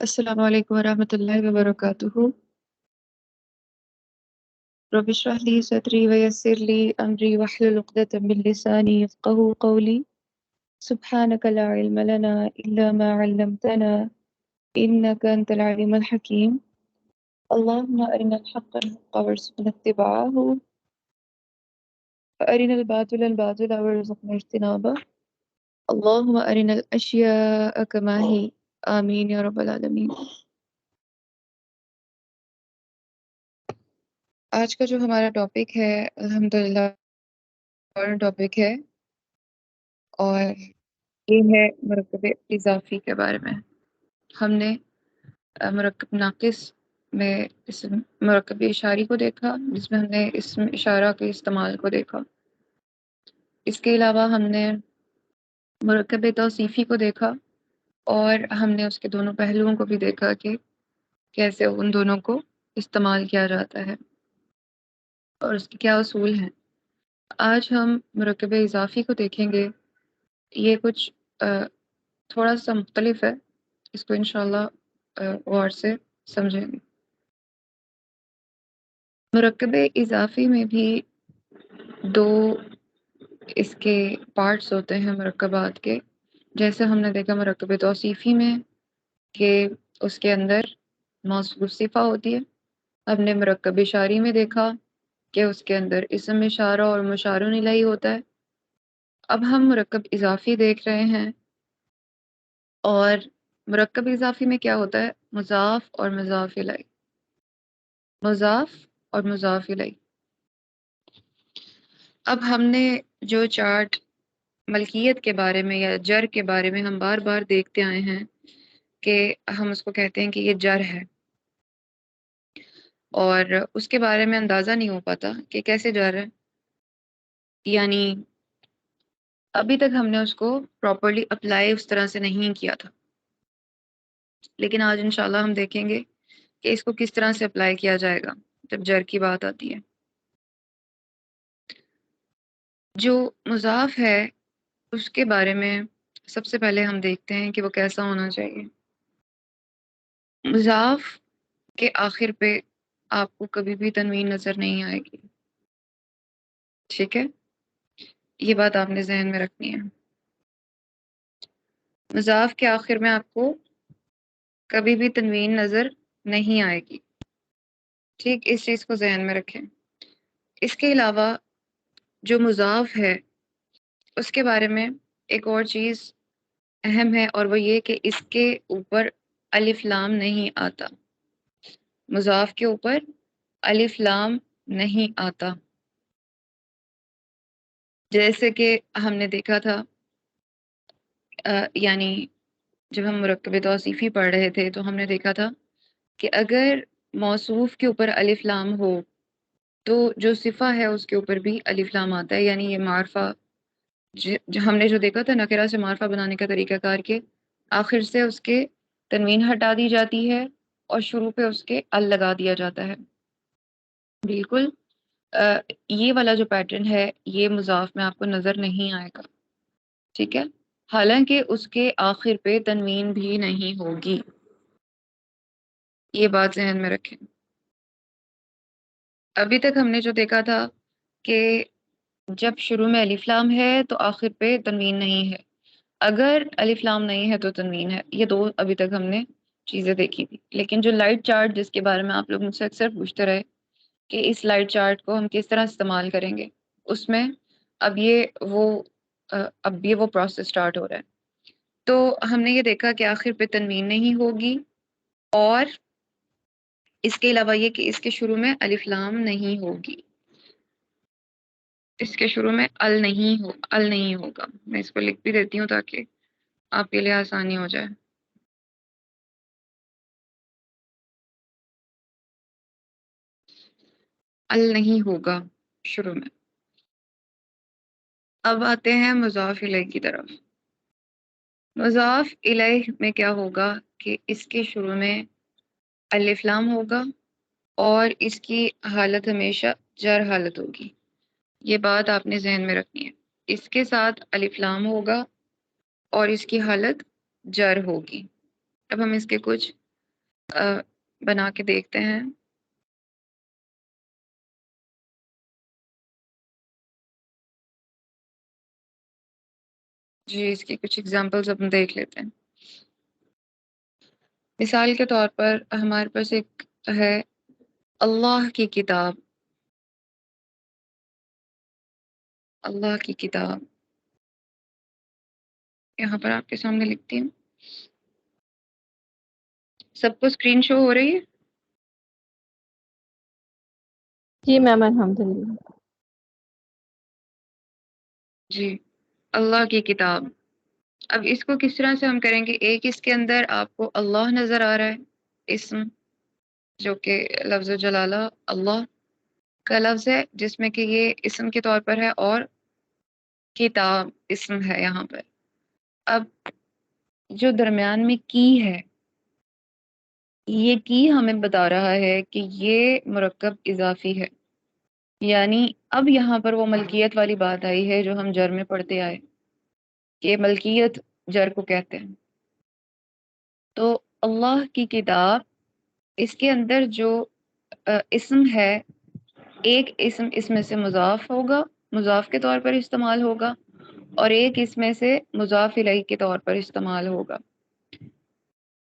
السلام علیکم ورحمۃ اللہ وبرکاتہ۔ رب اشرح لي صدری ویسر لي امری واحلل عقدۃ من لسانی یفقهوا قولی۔ سبحانک لا علم لنا الا ما علمتنا انک انت العلیم الحکیم۔ اللهم ارنا الحق حقا وارزقنا اتباعه وارنا الباطل باطلا وارزقنا اجتنابه۔ اللهم ارنا الاشیاء کما هی، آمین یا رب العالمین۔ آج کا جو ہمارا ٹاپک ہے الحمدللہ ٹاپک ہے، اور یہ ہے مرکب اضافی کے بارے میں۔ ہم نے مرکب ناقص میں اسم مرکب اشاری کو دیکھا، جس میں ہم نے اسم اشارہ کے استعمال کو دیکھا۔ اس کے علاوہ ہم نے مرکب توصیفی کو دیکھا، اور ہم نے اس کے دونوں پہلوؤں کو بھی دیکھا کہ کیسے ان دونوں کو استعمال کیا جاتا ہے اور اس کے کیا اصول ہیں۔ آج ہم مرکب اضافی کو دیکھیں گے۔ یہ کچھ تھوڑا سا مختلف ہے، اس کو انشاءاللہ غور سے سمجھیں گے۔ مرکب اضافی میں بھی دو اس کے پارٹس ہوتے ہیں مرکبات کے، جیسے ہم نے دیکھا مرکب توصیفی میں کہ اس کے اندر موصوف صفہ ہوتی ہے۔ ہم نے مرکب اشاری میں دیکھا کہ اس کے اندر اسم اشارہ اور مشار الیہ ہوتا ہے۔ اب ہم مرکب اضافی دیکھ رہے ہیں، اور مرکب اضافی میں کیا ہوتا ہے؟ مضاف اور مضاف الیہ، مضاف اور مضاف الیہ۔ اب ہم نے جو چارٹ ملکیت کے بارے میں یا جر کے بارے میں ہم بار بار دیکھتے آئے ہیں کہ ہم اس کو کہتے ہیں کہ یہ جر ہے، اور اس کے بارے میں اندازہ نہیں ہو پاتا کہ کیسے جر ہے، یعنی ابھی تک ہم نے اس کو پراپرلی اپلائی اس طرح سے نہیں کیا تھا، لیکن آج انشاءاللہ ہم دیکھیں گے کہ اس کو کس طرح سے اپلائی کیا جائے گا جب جر کی بات آتی ہے۔ جو مضاف ہے اس کے بارے میں سب سے پہلے ہم دیکھتے ہیں کہ وہ کیسا ہونا چاہیے۔ مضاف کے آخر پہ آپ کو کبھی بھی تنوین نظر نہیں آئے گی، ٹھیک ہے؟ یہ بات آپ نے ذہن میں رکھنی ہے۔ مضاف کے آخر میں آپ کو کبھی بھی تنوین نظر نہیں آئے گی، ٹھیک؟ اس چیز کو ذہن میں رکھیں۔ اس کے علاوہ جو مضاف ہے اس کے بارے میں ایک اور چیز اہم ہے، اور وہ یہ کہ اس کے اوپر الف لام نہیں آتا۔ مضاف کے اوپر الف لام نہیں آتا، جیسے کہ ہم نے دیکھا تھا یعنی جب ہم مرکب توصیفی پڑھ رہے تھے تو ہم نے دیکھا تھا کہ اگر موصوف کے اوپر الف لام ہو تو جو صفہ ہے اس کے اوپر بھی الف لام آتا ہے، یعنی یہ معرفہ ہم نے جو دیکھا تھا نکرہ سے معرفہ بنانے کا طریقہ کار کے آخر سے اس کے تنوین ہٹا دی جاتی ہے اور شروع پہ اس کے ال لگا دیا جاتا ہے۔ بالکل یہ والا جو پیٹرن ہے یہ مضاف میں آپ کو نظر نہیں آئے گا، ٹھیک ہے؟ حالانکہ اس کے آخر پہ تنوین بھی نہیں ہوگی، یہ بات ذہن میں رکھیں۔ ابھی تک ہم نے جو دیکھا تھا کہ جب شروع میں الف لام ہے تو آخر پہ تنوین نہیں ہے، اگر الف لام نہیں ہے تو تنوین ہے۔ یہ دو ابھی تک ہم نے چیزیں دیکھی تھی، لیکن جو لائٹ چارٹ جس کے بارے میں آپ لوگ مجھ سے اکثر پوچھتے رہے کہ اس لائٹ چارٹ کو ہم کس طرح استعمال کریں گے، اس میں اب یہ وہ پروسیس سٹارٹ ہو رہا ہے۔ تو ہم نے یہ دیکھا کہ آخر پہ تنوین نہیں ہوگی، اور اس کے علاوہ یہ کہ اس کے شروع میں الف لام نہیں ہوگی، اس کے شروع میں ال نہیں ہوگا۔ میں اس کو لکھ بھی دیتی ہوں تاکہ آپ کے لیے آسانی ہو جائے۔ ال نہیں ہوگا شروع میں۔ اب آتے ہیں مضاف الیہ کی طرف۔ مضاف الیہ میں کیا ہوگا کہ اس کے شروع میں الف لام ہوگا اور اس کی حالت ہمیشہ جر حالت ہوگی، یہ بات آپ نے ذہن میں رکھنی ہے۔ اس کے ساتھ الف لام ہوگا اور اس کی حالت جر ہوگی۔ اب ہم اس کے کچھ بنا کے دیکھتے ہیں. جی اس کی کچھ ایگزامپلز ہم دیکھ لیتے ہیں. مثال کے طور پر ہمارے پاس ایک ہے اللہ کی کتاب. اللہ کی کتاب یہاں پر آپ کے سامنے لکھتی ہوں. سب کو اسکرین شو ہو رہی ہے؟ جی میم الحمد للہ. جی اللہ کی کتاب. اب اس کو کس طرح سے ہم کریں گے؟ ایک اس کے اندر آپ کو اللہ نظر آ رہا ہے اسم، جو کہ لفظ جلالہ اللہ کا لفظ ہے، جس میں کہ یہ اسم کے طور پر ہے، اور کتاب اسم ہے یہاں پر. اب جو درمیان میں کی ہے، یہ کی ہمیں بتا رہا ہے کہ یہ مرکب اضافی ہے. یعنی اب یہاں پر وہ ملکیت والی بات آئی ہے جو ہم جر میں پڑھتے آئے کہ ملکیت جر کو کہتے ہیں. تو اللہ کی کتاب، اس کے اندر جو اسم ہے، ایک اسم اس میں سے مضاف ہوگا، مضاف کے طور پر استعمال ہوگا، اور ایک اس میں سے مضاف الیہ کے طور پر استعمال ہوگا.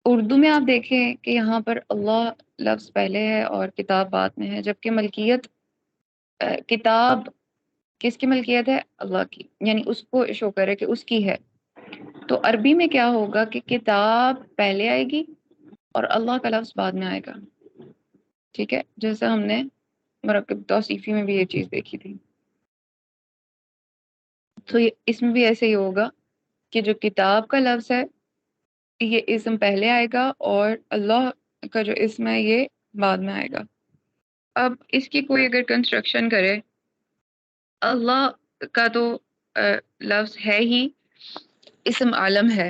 اردو میں آپ دیکھیں کہ یہاں پر اللہ لفظ پہلے ہے اور کتاب بعد میں ہے، جبکہ ملکیت کتاب کس کی ملکیت ہے؟ اللہ کی، یعنی اس کو شو کرے کہ اس کی ہے. تو عربی میں کیا ہوگا کہ کتاب پہلے آئے گی اور اللہ کا لفظ بعد میں آئے گا. ٹھیک ہے، جیسا ہم نے مرکب توصیفی میں بھی یہ چیز دیکھی تھی. تو اس میں بھی ایسے ہی ہوگا کہ جو کتاب کا لفظ ہے یہ اسم پہلے آئے گا اور اللہ کا جو اسم ہے یہ بعد میں آئے گا. اب اس کی کوئی اگر کنسٹرکشن کرے، اللہ کا تو لفظ ہے ہی، اسم عالم ہے،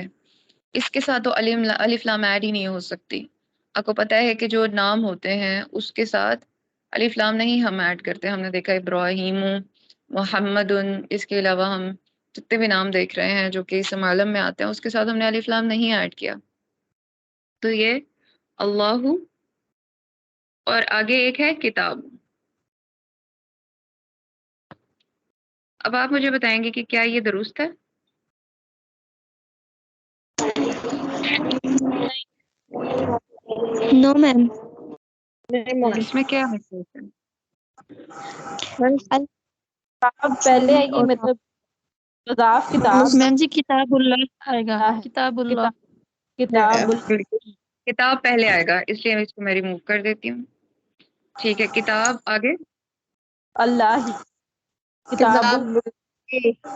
اس کے ساتھ تو الف لام ایڈ ہی نہیں ہو سکتی. آپ کو پتہ ہے کہ جو نام ہوتے ہیں اس کے ساتھ الف لام نہیں ہم ایڈ کرتے. ہم نے دیکھا ابراہیم، محمد، اس کے علاوہ ہم جتنے بھی نام دیکھ رہے ہیں جو کہ اسم عالم میں آتے ہیں اس کے ساتھ ہم نے الف لام نہیں ایڈ کیا. تو یہ اللہ، اور آگے ایک ہے کتاب. اب آپ مجھے بتائیں گے کہ کیا یہ درست ہے؟ نو میم. اس میں کیا ہے؟ کتاب پہلے آئے گی، مطلب مضاف کتاب میم جی کتاب اللہ آئے گا، ہے. کتاب اللہ. کتاب کتاب بالکل کتاب پہلے آئے گا، اس لیے میں اس کو میں ریموو کر دیتی ہوں. ٹھیک ہے، کتاب آگے. اللہ ہی. کتاب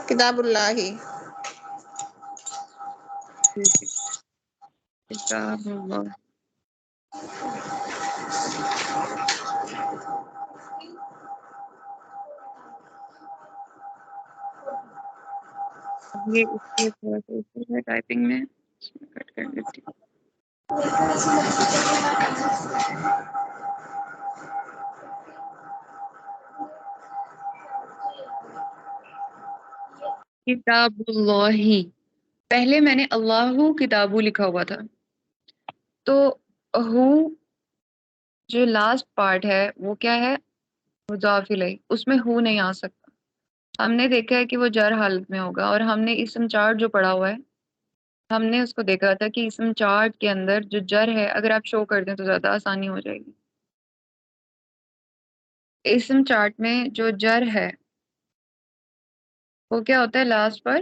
کتاب اللہ ہی. ٹھیک ہے، کتاب اللہ. اب یہ اس کے تھوڑا سا اوپر ہے ٹائپنگ میں، اس میں کٹ کر دیتی ہوں. کتاب اللہ ہی، پہلے میں نے اللہ کتابو لکھا ہوا تھا، تو ہو جو لاسٹ پارٹ ہے وہ کیا ہے؟ مضاف الیہ، اس میں ہو نہیں آ سکتا. ہم نے دیکھا ہے کہ وہ جر حالت میں ہوگا، اور ہم نے اسم چارٹ جو پڑھا ہوا ہے ہم نے اس کو دیکھا تھا کہ اسم چارٹ کے اندر جو جر ہے اگر آپ شو کر دیں تو زیادہ آسانی ہو جائے گی. اسم چارٹ میں جو جر ہے وہ کیا ہوتا ہے؟ لاسٹ پر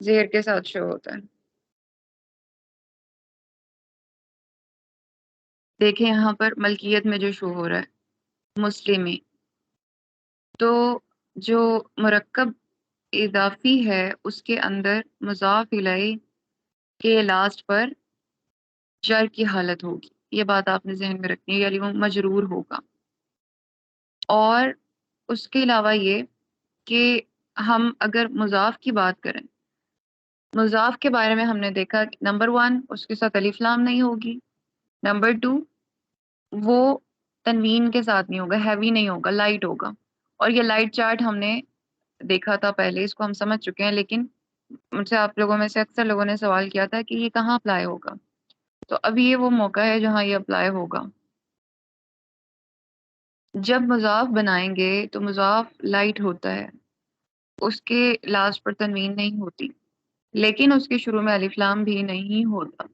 زیر کے ساتھ شو ہوتا ہے. دیکھیں یہاں پر ملکیت میں جو شو ہو رہا ہے مسلمی، تو جو مرکب اضافی ہے اس کے اندر مضاف الیہ کے لاسٹ پر جر کی حالت ہوگی. یہ بات آپ نے ذہن میں رکھنی ہے، یعنی وہ مجرور ہوگا. اور اس کے علاوہ یہ کہ ہم اگر مضاف کی بات کریں، مضاف کے بارے میں ہم نے دیکھا نمبر 1 اس کے ساتھ الف لام نہیں ہوگی، نمبر 2 وہ تنوین کے ساتھ نہیں ہوگا، ہیوی نہیں ہوگا، لائٹ ہوگا. اور یہ لائٹ چارٹ ہم نے دیکھا تھا پہلے، اس کو ہم سمجھ چکے ہیں، لیکن مجھ سے آپ لوگوں میں سے اکثر لوگوں نے سوال کیا تھا کہ یہ کہاں اپلائی ہوگا. تو ابھی یہ وہ موقع ہے جہاں یہ اپلائی ہوگا. جب مضاف بنائیں گے تو مضاف لائٹ ہوتا ہے، اس کے لاسٹ پر تنوین نہیں ہوتی، لیکن اس کے شروع میں الف لام بھی نہیں ہوتا.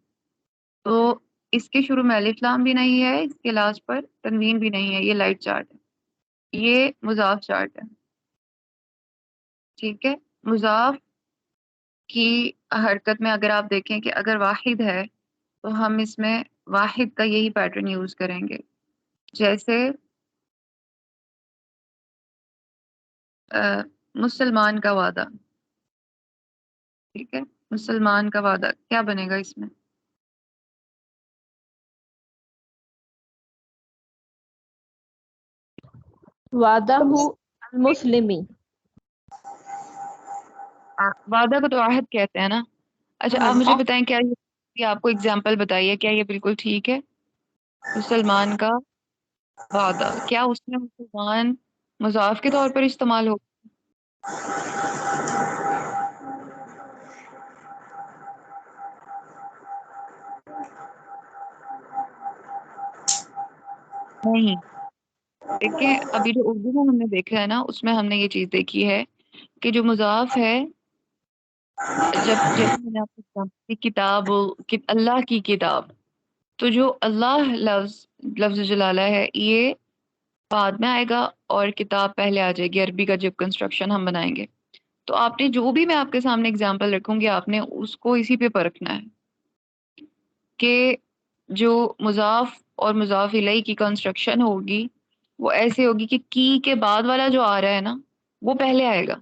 تو اس کے شروع میں الف لام بھی نہیں ہے، اس کے لاسٹ پر تنوین بھی نہیں ہے. یہ لائٹ چارٹ ہے، یہ مضاف چارٹ ہے. ٹھیک ہے. مضاف کی حرکت میں اگر آپ دیکھیں کہ اگر واحد ہے تو ہم اس میں واحد کا یہی پیٹرن یوز کریں گے. جیسے مسلمان کا وعدہ. ٹھیک ہے. مسلمان کا وعدہ کیا بنے گا اس میں؟ وعدہ المسلمی. وعدہ کو تو عہد کہتے ہیں نا. اچھا ہاں آپ جی. مجھے بتائیں کیا یہ آپ کو اگزامپل بتائیے، کیا یہ بالکل ٹھیک ہے؟ مسلمان کا وعدہ، کیا اس میں مسلمان مضاف کے طور پر استعمال ہو؟ نہیں. دیکھیں ابھی جو اردو میں ہم نے دیکھا ہے نا، اس میں ہم نے یہ چیز دیکھی ہے کہ جو مضاف ہے، جب جیسے میں نے آپ کو کہا کہ کتاب، اللہ کی کتاب، تو جو اللہ لفظ جلالہ ہے یہ بعد میں آئے گا اور کتاب پہلے آ جائے گی. عربی کا جب کنسٹرکشن ہم بنائیں گے تو آپ نے جو بھی میں آپ کے سامنے اگزامپل رکھوں گی آپ نے اس کو اسی پہ پرکھنا ہے کہ جو مضاف اور مضاف الیہ کی کنسٹرکشن ہوگی وہ ایسے ہوگی کہ کی کے بعد والا جو آ رہا ہے نا وہ پہلے آئے گا،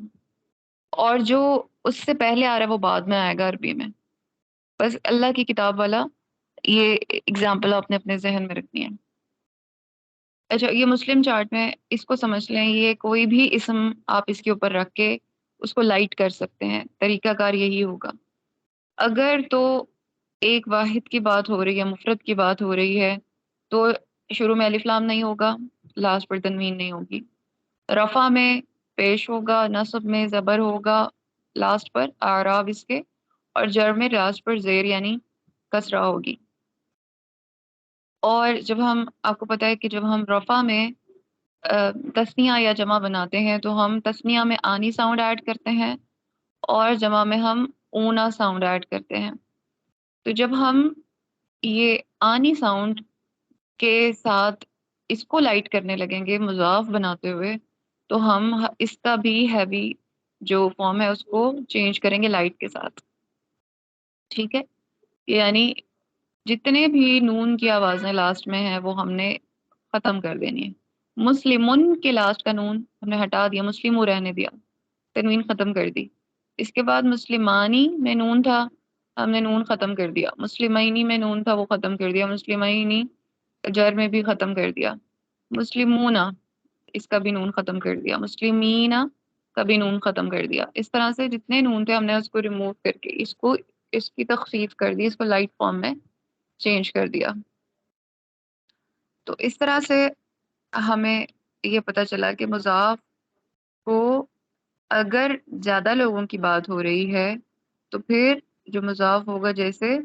اور جو اس سے پہلے آ رہا ہے وہ بعد میں آئے گا عربی میں. بس اللہ کی کتاب والا یہ اگزامپل آپ نے اپنے ذہن میں رکھنی ہے. اچھا یہ مسلم چارٹ میں اس کو سمجھ لیں، یہ کوئی بھی اسم آپ اس کے اوپر رکھ کے اس کو لائٹ کر سکتے ہیں. طریقہ کار یہی ہوگا. اگر تو ایک واحد کی بات ہو رہی ہے، مفرد کی بات ہو رہی ہے، تو شروع میں الف لام نہیں ہوگا، لاسٹ پر تنوین نہیں ہوگی. رفع میں پیش ہوگا، نصب میں زبر ہوگا لاسٹ پر اعراب اس کے، اور جر میں لاسٹ پر زیر یعنی کسرہ ہوگی. اور جب ہم آپ کو پتہ ہے کہ جب ہم رفع میں تثنیہ یا جمع بناتے ہیں تو ہم تثنیہ میں آنی ساؤنڈ ایڈ کرتے ہیں اور جمع میں ہم اونا ساؤنڈ ایڈ کرتے ہیں. تو جب ہم یہ آنی ساؤنڈ کے ساتھ اس کو لائٹ کرنے لگیں گے مضاف بناتے ہوئے تو ہم اس کا بھی ہیوی جو فارم ہے اس کو چینج کریں گے لائٹ کے ساتھ. ٹھیک ہے. یعنی جتنے بھی نون کی آوازیں لاسٹ میں ہیں وہ ہم نے ختم کر دینی ہے. مسلمن کے لاسٹ کا نون ہم نے ہٹا دیا، مسلمو رہنے دیا، تنوین ختم کر دی. اس کے بعد مسلمانی میں نون تھا، ہم نے نون ختم کر دیا. مسلمینی میں نون تھا وہ ختم کر دیا. مسلمینی جر میں بھی ختم کر دیا. مسلمونا اس کا بھی نون ختم کر دیا. مسلمینا کا بھی نون ختم کر دیا. اس طرح سے جتنے نون تھے ہم نے اس کو ریموو کر کے اس کی تخفیف کر دی، اس کو لائٹ فارم میں چینج کر دیا. تو اس طرح سے ہمیں یہ پتہ چلا کہ مضاف کو اگر زیادہ لوگوں کی بات ہو رہی ہے تو پھر جو مضاف ہوگا، جیسے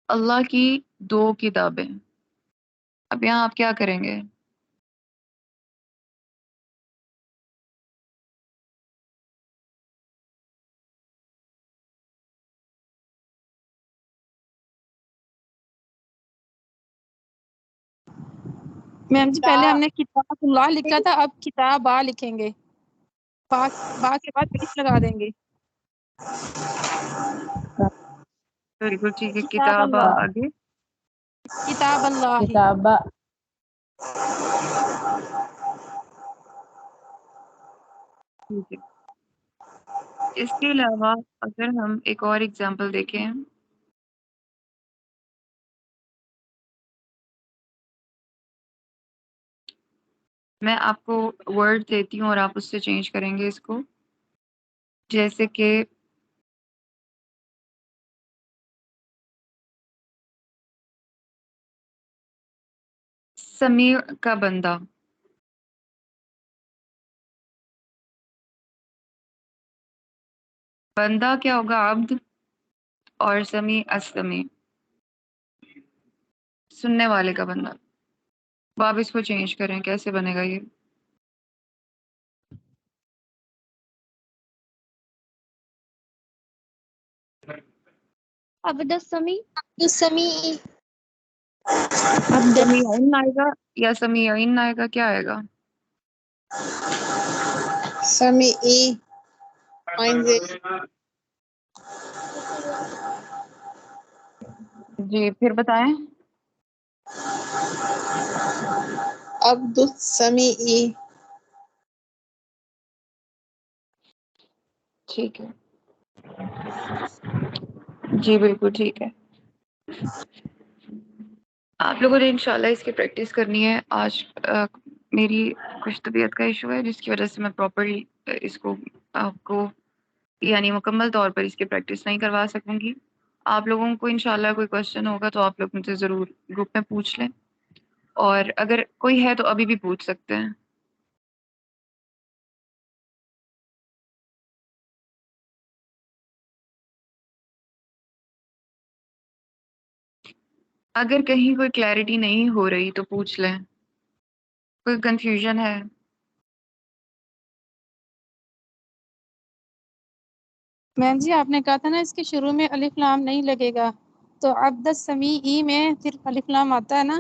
اللہ کی 2 کتابیں. اب یہاں آپ کیا کریں گے؟ میم جی پہلے ہم نے کتاب اللہ لکھا تھا، اب کتاب لکھیں گے. با کے بعد پیش لگا دیں گے. بالکل ٹھیک ہے. کتاب کتاب اللہ. آگے. کتاب اللہ. کتابہ. ٹھیک ہے. اس کے علاوہ اگر ہم ایک اور اگزامپل دیکھیں، میں آپ کو ورڈ دیتی ہوں اور آپ اس سے چینج کریں گے اس کو. جیسے کہ سمیع کا بندہ. بندہ کیا ہوگا؟ عبد. اور سمیع السمیع، سننے والے کا بندہ. اب آپ اس کو چینج کریں، کیسے بنے گا یہ؟ عبد السمیع. سمیعین آئے گا یا سمیعین آئے گا، کیا آئے گا؟ سمیعی آئیں گے. جی پھر بتائیں. عبد السمیعی. ٹھیک ہے، جی بالکل ٹھیک ہے. آپ لوگوں نے انشاءاللہ اس کی پریکٹس کرنی ہے. آج میری کچھ طبیعت کا ایشو ہے جس کی وجہ سے میں پراپرلی اس کو آپ کو یعنی مکمل طور پر اس کی پریکٹس نہیں کروا سکوں گی. آپ لوگوں کو انشاءاللہ کوئی کوشچن ہوگا تو آپ لوگ مجھے ضرور گروپ میں پوچھ لیں، اور اگر کوئی ہے تو ابھی بھی پوچھ سکتے ہیں. اگر کہیں کوئی کلیئرٹی نہیں ہو رہی تو پوچھ لیں، کوئی کنفیوژن ہے. میم جی آپ نے کہا تھا نا اس کے شروع میں الف لام نہیں لگے گا، تو عبد السمیع میں صرف الف لام آتا ہے نا،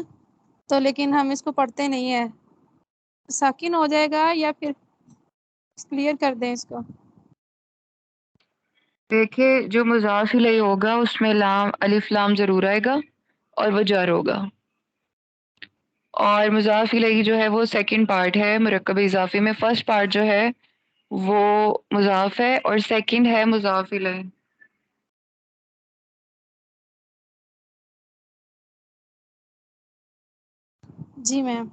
تو لیکن ہم اس کو پڑھتے نہیں ہیں. ساکن ہو جائے گا یا پھر کلیئر کر دیں اس کو؟ دیکھیں جو مضاف الیہ ہوگا اس میں لام الف لام ضرور آئے گا اور وہ جر ہوگا. اور مضاف الیہ جو ہے وہ سیکنڈ پارٹ ہے مرکب اضافی میں. فرسٹ پارٹ جو ہے وہ مضاف ہے اور سیکنڈ ہے مضاف الیہ. جی میم.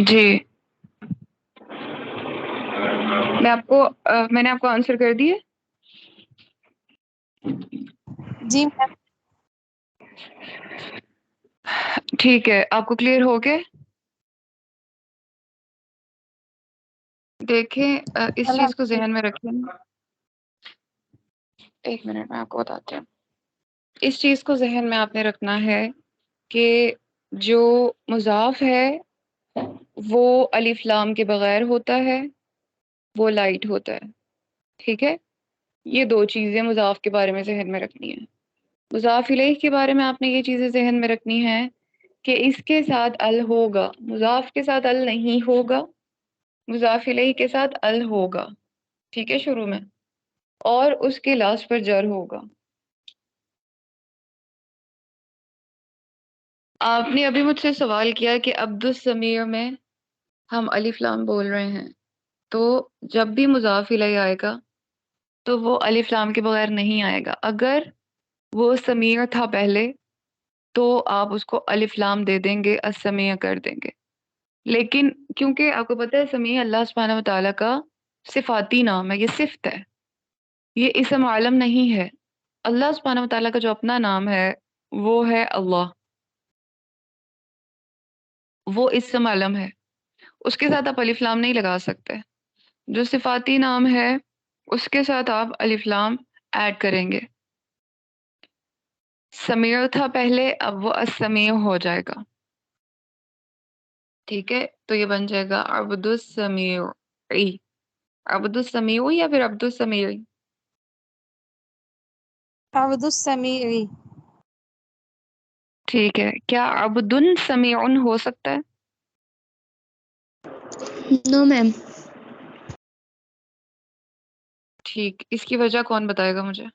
جی میں نے آپ کو آنسر کر دیے. جی میم. ٹھیک ہے، آپ کو کلیئر ہو گئے؟ دیکھیں اس چیز کو ذہن میں رکھیں. ایک منٹ میں آپ کو بتاتی ہوں. اس چیز کو ذہن میں آپ نے رکھنا ہے کہ جو مضاف ہے وہ الف لام کے بغیر ہوتا ہے، وہ لائٹ ہوتا ہے. ٹھیک ہے، یہ دو چیزیں مضاف کے بارے میں ذہن میں رکھنی ہیں. مضاف الیہ کے بارے میں آپ نے یہ چیزیں ذہن میں رکھنی ہیں کہ اس کے ساتھ ال ہوگا، مضاف کے ساتھ ال نہیں ہوگا، مضاف الیہ کے ساتھ ال ہوگا. ٹھیک ہے شروع میں، اور اس کے لاسٹ پر جر ہوگا. آپ نے ابھی مجھ سے سوال کیا کہ عبد السمیع میں ہم الف لام بول رہے ہیں، تو جب بھی مضاف الیہ آئے گا تو وہ الف لام کے بغیر نہیں آئے گا. اگر وہ سمیع تھا پہلے تو آپ اس کو الف لام دے دیں گے، السمیع کر دیں گے. لیکن کیونکہ آپ کو پتہ ہے سمیع اللہ سبحانہ و تعالیٰ کا صفاتی نام ہے، یہ صفت ہے، یہ اسم عالم نہیں ہے. اللہ سبحانہ و تعالیٰ کا جو اپنا نام ہے وہ ہے اللہ، وہ اسم عالم ہے، اس کے ساتھ آپ الف لام نہیں لگا سکتے. جو صفاتی نام ہے اس کے ساتھ آپ الف لام ایڈ کریں گے. سمیع تھا پہلے، اب وہ السمیع ہو جائے گا. ٹھیک ہے، تو یہ بن جائے گا عبد السمیع. عبد السمیع یا پھر عبد السمیع؟ عبد السمیع. ٹھیک ہے، کیا عبد سمیع ہو سکتا ہے؟ نو میم. ٹھیک، اس کی وجہ کون بتائے گا مجھے؟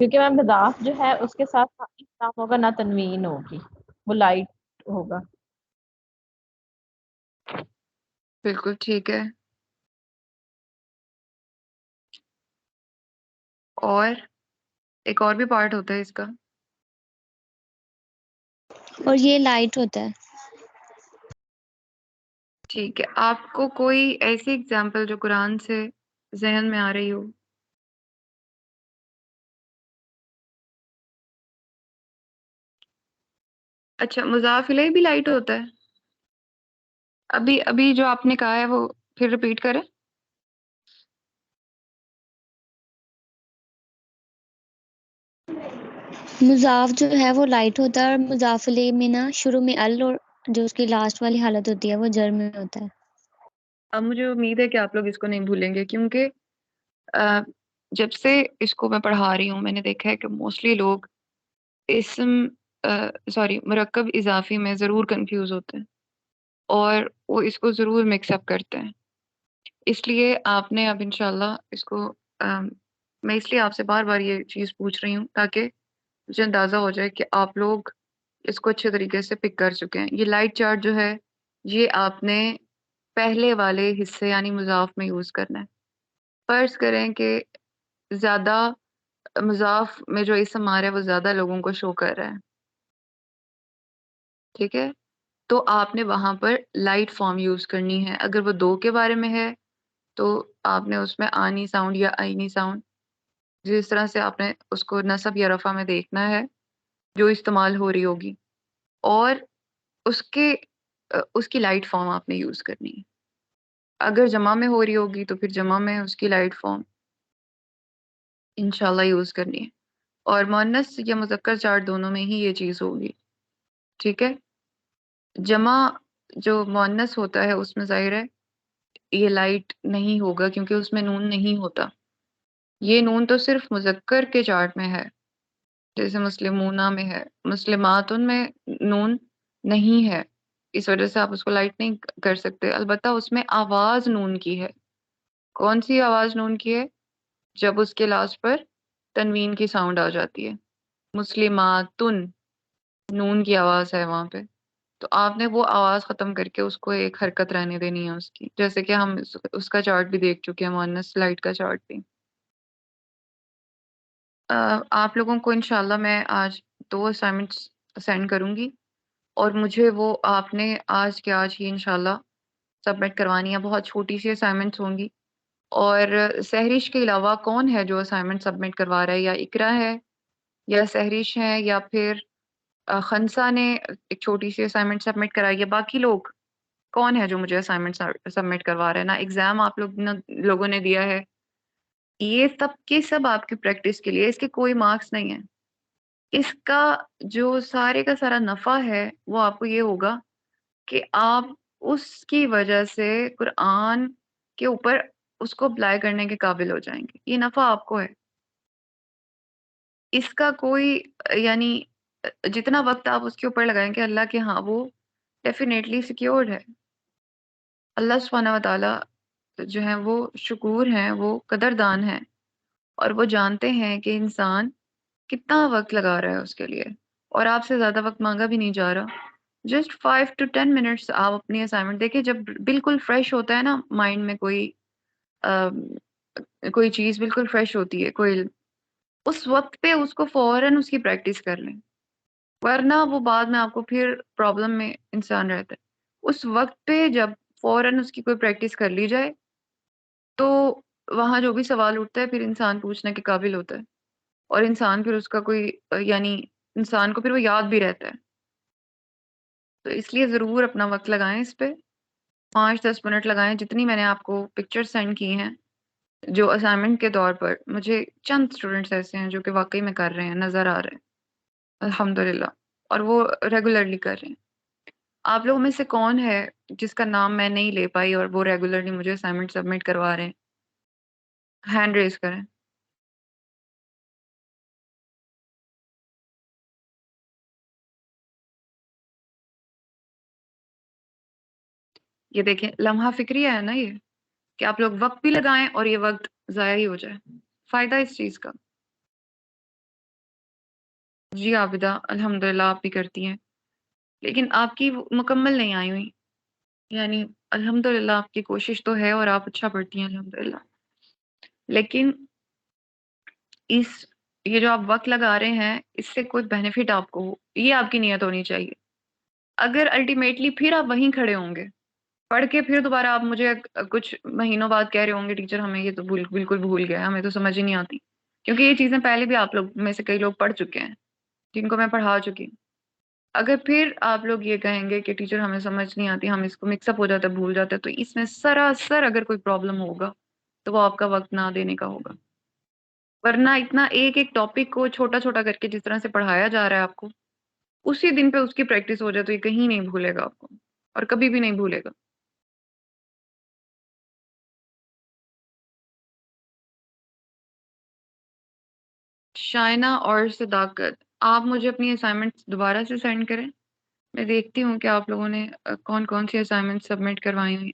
کیونکہ میم مضاف جو ہے اس کے ساتھ نہ اسلام ہوگا نہ تنوین ہوگی، وہ لائٹ ہوگا. بالکل ٹھیک ہے. اور ایک اور بھی پارٹ ہوتا ہے اس کا. اور یہ لائٹ ہوتا ہے. ٹھیک ہے، آپ کو کوئی ایسی اگزامپل جو قرآن سے ذہن میں آ رہی ہو؟ اچھا، مضاف الیہ بھی لائٹ ہوتا ہے؟ ابھی جو آپ نے کہا ہے وہ پھر ریپیٹ کریں۔ مضاف جو ہے وہ لائٹ ہوتا ہے، اور مضاف الیہ میں نا شروع میں ال اور جو اس کی لاسٹ والی حالت ہوتی ہے وہ جر میں ہوتا ہے۔ اب مجھے امید ہے کہ آپ لوگ اس کو نہیں بھولیں گے، کیونکہ جب سے اس کو میں پڑھا رہی ہوں میں نے دیکھا ہے کہ موسٹلی لوگ اسم مرکب اضافی میں ضرور کنفیوز ہوتے ہیں اور وہ اس کو ضرور مکس اپ کرتے ہیں۔ اس لیے آپ نے اب انشاءاللہ اس کو میں اس لیے آپ سے بار بار یہ چیز پوچھ رہی ہوں تاکہ مجھے اندازہ ہو جائے کہ آپ لوگ اس کو اچھے طریقے سے پک کر چکے ہیں۔ یہ لائٹ چارٹ جو ہے یہ آپ نے پہلے والے حصے یعنی مضاف میں یوز کرنا ہے۔ فرض کریں کہ زیادہ مضاف میں جو اسم آ رہا ہے وہ زیادہ لوگوں کو شو کر رہا ہے، ٹھیک ہے، تو آپ نے وہاں پر لائٹ فارم یوز کرنی ہے۔ اگر وہ دو کے بارے میں ہے تو آپ نے اس میں آنی ساؤنڈ یا آئینی ساؤنڈ، جس طرح سے آپ نے اس کو نصب یا رفع میں دیکھنا ہے جو استعمال ہو رہی ہوگی، اور اس کی لائٹ فارم آپ نے یوز کرنی ہے۔ اگر جمع میں ہو رہی ہوگی تو پھر جمع میں اس کی لائٹ فارم انشاءاللہ یوز کرنی ہے، اور مؤنث یا مذکر چارٹ دونوں میں ہی یہ چیز ہوگی، ٹھیک ہے۔ جمع جو مؤنث ہوتا ہے اس میں ظاہر ہے یہ لائٹ نہیں ہوگا کیونکہ اس میں نون نہیں ہوتا۔ یہ نون تو صرف مذکر کے چارٹ میں ہے، جیسے مسلمونہ میں ہے، مسلماتن میں نون نہیں ہے، اس وجہ سے آپ اس کو لائٹ نہیں کر سکتے۔ البتہ اس میں آواز نون کی ہے۔ کون سی آواز نون کی ہے؟ جب اس کے لاسٹ پر تنوین کی ساؤنڈ آ جاتی ہے۔ مسلماتن نون کی آواز ہے وہاں پہ، تو آپ نے وہ آواز ختم کر کے اس کو ایک حرکت رہنے دینی ہے اس کی، جیسے کہ ہم اس کا چارٹ بھی دیکھ چکے ہیں، مؤنث لائٹ کا چارٹ بھی۔ آپ لوگوں کو انشاءاللہ میں آج 2 اسائنمنٹس سینڈ کروں گی، اور مجھے وہ آپ نے آج کے آج ہی انشاءاللہ سبمٹ کروانی ہے۔ بہت چھوٹی سی اسائنمنٹس ہوں گی، اور سہرش کے علاوہ کون ہے جو اسائنمنٹ سبمٹ کروا رہا ہے؟ یا اقرا ہے یا سہرش ہے یا پھر خنسا نے ایک چھوٹی سی اسائنمنٹ سبمٹ کرائی ہے؟ باقی لوگ کون ہے جو مجھے اسائنمنٹ سبمٹ کروا رہے ہیں؟ نا ایگزام آپ لوگوں نے دیا ہے، یہ سب کے سب آپ کی پریکٹس کے لیے، اس کے کوئی مارکس نہیں ہیں۔ اس کا جو سارے کا سارا نفع ہے وہ آپ کو یہ ہوگا کہ آپ اس کی وجہ سے قرآن کے اوپر اس کو اپلائی کرنے کے قابل ہو جائیں گے۔ یہ نفع آپ کو ہے، اس کا کوئی یعنی جتنا وقت آپ اس کے اوپر لگائیں گے اللہ کے ہاں وہ ڈیفینیٹلی سیکیورڈ ہے۔ اللہ سبحانہ و تعالی جو ہیں وہ شکور ہیں، وہ قدردان ہیں، اور وہ جانتے ہیں کہ انسان کتنا وقت لگا رہا ہے اس کے لیے، اور آپ سے زیادہ وقت مانگا بھی نہیں جا رہا۔ جسٹ 5 to 10 منٹس آپ اپنی اسائنمنٹ دیکھیں، جب بالکل فریش ہوتا ہے نا مائنڈ میں کوئی چیز بالکل فریش ہوتی ہے، کوئی علم، اس وقت پہ اس کو فوراً اس کی پریکٹس کر لیں، ورنہ وہ بعد میں آپ کو پھر پرابلم میں انسان رہتا ہے۔ اس وقت پہ جب فوراً اس کی کوئی پریکٹس کر لی جائے تو وہاں جو بھی سوال اٹھتا ہے پھر انسان پوچھنے کے قابل ہوتا ہے، اور انسان پھر اس کا کوئی یعنی انسان کو پھر وہ یاد بھی رہتا ہے۔ تو اس لیے ضرور اپنا وقت لگائیں اس پہ، 5-10 منٹ لگائیں۔ جتنی میں نے آپ کو پکچر سینڈ کی ہیں جو اسائنمنٹ کے طور پر، مجھے چند اسٹوڈنٹس ایسے ہیں جو کہ واقعی میں کر رہے ہیں، نظر آ رہے ہیں الحمدللہ، اور وہ ریگولرلی کر رہے ہیں۔ آپ لوگوں میں سے کون ہے جس کا نام میں نہیں لے پائی اور وہ ریگولرلی مجھے اسائنمنٹ سبمٹ کروا رہے ہیں؟ ہینڈ ریز کریں۔ یہ دیکھیں لمحہ فکریہ ہے نا یہ، کہ آپ لوگ وقت بھی لگائیں اور یہ وقت ضائع ہی ہو جائے۔ فائدہ اس چیز کا۔ جی عابدہ الحمدللہ آپ بھی کرتی ہیں، لیکن آپ کی مکمل نہیں آئی ہوئی، یعنی الحمدللہ آپ کی کوشش تو ہے اور آپ اچھا پڑھتی ہیں الحمدللہ، لیکن یہ جو آپ وقت لگا رہے ہیں اس سے کوئی بینیفٹ آپ کو ہو، یہ آپ کی نیت ہونی چاہیے۔ اگر الٹیمیٹلی پھر آپ وہیں کھڑے ہوں گے پڑھ کے پھر دوبارہ آپ مجھے کچھ مہینوں بعد کہہ رہے ہوں گے ٹیچر ہمیں یہ تو بالکل بھول گیا، ہمیں تو سمجھ ہی نہیں آتی، کیونکہ یہ چیزیں پہلے بھی آپ لوگ میں سے کئی لوگ پڑھ چکے ہیں جن کو میں پڑھا چکی ہوں۔ اگر پھر آپ لوگ یہ کہیں گے کہ ٹیچر ہمیں سمجھ نہیں آتی، ہم اس کو مکس اپ ہو جاتا ہے، بھول جاتا ہے، تو اس میں سراسر اگر کوئی پرابلم ہوگا تو وہ آپ کا وقت نہ دینے کا ہوگا، ورنہ اتنا ایک ایک ٹاپک کو چھوٹا چھوٹا کر کے جس طرح سے پڑھایا جا رہا ہے آپ کو، اسی دن پہ اس کی پریکٹس ہو جائے تو یہ کہیں نہیں بھولے گا آپ کو، اور کبھی بھی نہیں بھولے گا۔ شائنہ اور صداقت، آپ مجھے اپنی اسائنمنٹ دوبارہ سے سینڈ کریں، میں دیکھتی ہوں کہ آپ لوگوں نے کون کون سی اسائنمنٹ سبمٹ کروائی ہوئی۔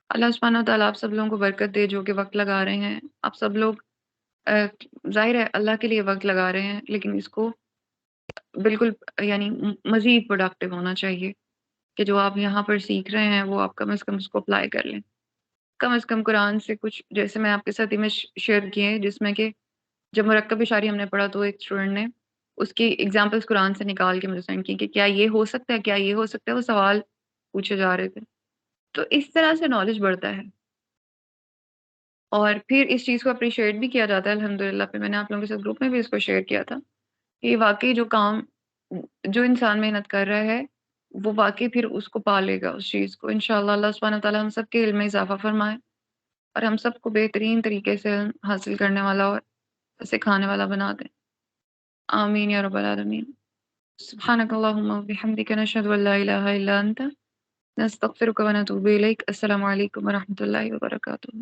اللہ سبحانہ و تعالیٰ آپ سب لوگوں کو برکت دے جو کہ وقت لگا رہے ہیں۔ آپ سب لوگ ظاہر ہے اللہ کے لیے وقت لگا رہے ہیں، لیکن اس کو بالکل یعنی مزید پروڈکٹیو ہونا چاہیے کہ جو آپ یہاں پر سیکھ رہے ہیں وہ آپ کم از کم اس کو اپلائی کر لیں، کم از کم قرآن سے کچھ، جیسے میں آپ کے ساتھ امیج شیئر کیے جس میں کہ جب مرکب اشاری ہم نے پڑھا تو ایک اسٹوڈنٹ نے اس کی ایگزامپلس قرآن سے نکال کے مجھے سینڈ کی کہ کیا یہ ہو سکتا ہے، کیا یہ ہو سکتا ہے، وہ سوال پوچھے جا رہے تھے، تو اس طرح سے نالج بڑھتا ہے اور پھر اس چیز کو اپریشیٹ بھی کیا جاتا ہے الحمدللہ۔ پھر میں نے آپ لوگوں کے ساتھ گروپ میں بھی اس کو شیئر کیا تھا کہ یہ واقعی جو کام جو انسان محنت کر رہا ہے وہ واقعی پھر اس کو پا لے گا اس چیز کو انشاءاللہ۔ اللہ سبحانہ تعالیٰ ہم سب کے علم میں اضافہ فرمائے اور ہم سب کو بہترین طریقے سے علم حاصل کرنے والا اور سکھانے والا بنا دیں، آمین یا رب العالمین۔ سبحانک اللہم و بحمدک، نشہد ان لا الہ الا انت، نستغفرک و نتوب الیک۔ السلام علیکم و رحمۃ اللہ وبرکاتہ۔